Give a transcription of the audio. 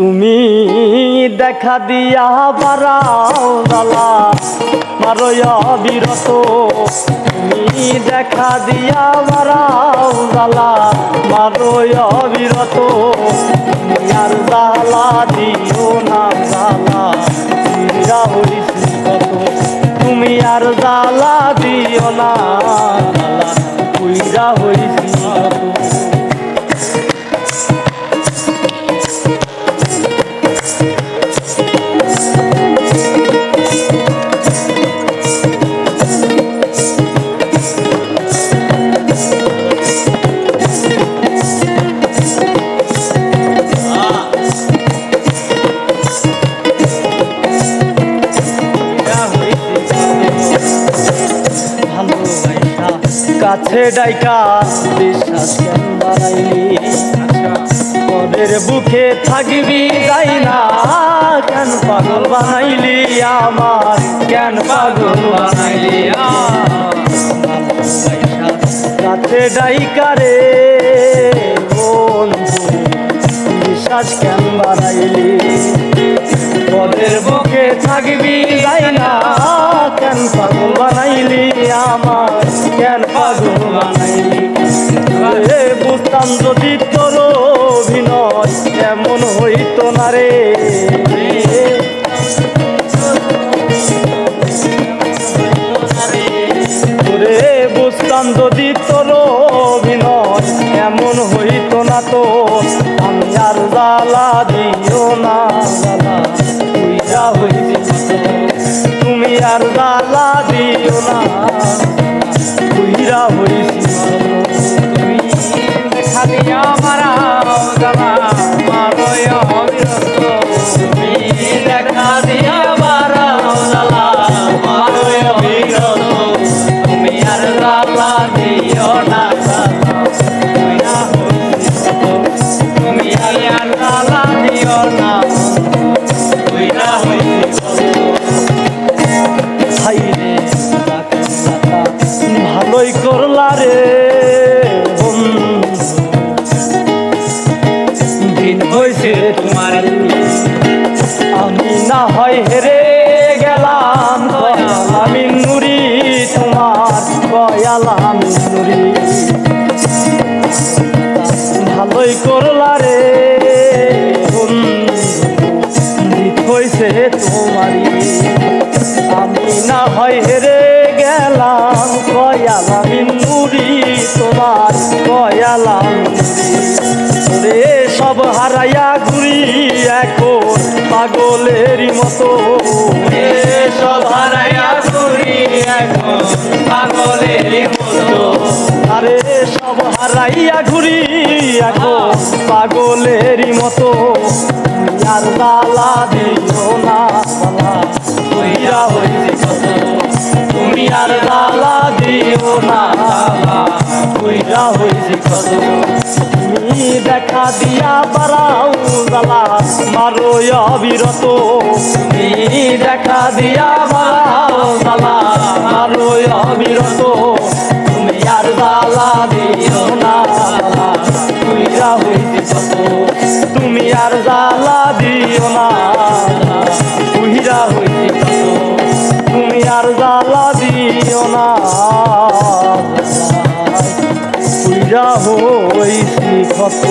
তুমি দেখা দিয়া বারাও জ্বালা মারো অবিরত। তুমি দেখা দিয়া বারাও জ্বালা মারো অবিরত। তুমি আর জ্বালা দিও না জ্বালা পীড়া হইছি কত। তুমি আর জ্বালা দিও না জ্বালা পীড়া হইছি কত। কাছে ডাইকা বিশ্বাস কেন বাড়াইলি, ওদের বুকে থাকবি যাই না কেন পাগল বানাইলি আমার, কেন পাগল বানাইলি কাছে ডাইকা রে বন্ধু বিশ্বাস কেন বাড়াইলি, ওদের বুকে থাকবি যাই না কেন পাগল বানাইলি আমার, কেন পাগল বানাইলি। বুঝতাম যদি তোর অভিনয় এমন হইতো না রে, বুঝতাম যদি তোর অভিনয় এমন হইতো না তো আমি আর জ্বালা দিও না জ্বালা পীড়া হইছি। তুমি আর জ্বালা দিও না পীড়া হইছি। তুমি দেখা দিয়া বারাও জ্বালা মারো অবিরত। তুমি দেখা দিয়া বারাও জ্বালা মারো অবিরত। তুমি আর জ্বালা দিও না জ্বালা পীড়া হইছি কত। তুমি আর জ্বালা দিও না পীড়া হইছি কত। হাইরে ভালোই করলা রে দিন হইছে তোমার, আমি না হয় হেরে গেলাম আমি নুরি তোমার কয়ালাম নুরি। ভালোই করলা রে দিন হইছে তোমারি, আমি না হয় হেরে গেলাম কয়ালাম নুরি তোমার কয়ালাম নুরি। সব হারাইয়া ঘুরি এখন পাগলেরই মতো, সব হারাইয়া ঘুরি এখন পাগলেরই মতো। আরে সব হারাইয়া ঘুরি এখন পাগলেরই মতো। আর জ্বালা দিও না জ্বালা পীড়া হইছি কত। তুমি আর জ্বালা দিও না জ্বালা পীড়া হইছি কত। তুমি দেখা দিয়া বারাও জ্বালা মারো অবিরত। তুমি দেখা দিয়া বারাও জ্বালা মারো অবিরত। তুমি আর জ্বালা দিও না জ্বালা পীড়া হইছি কত। তুমি আর জ্বালা দিও না পীড়া হইছি কত। তুমি আর জ্বালা দিও না পীড়া হইছি কত।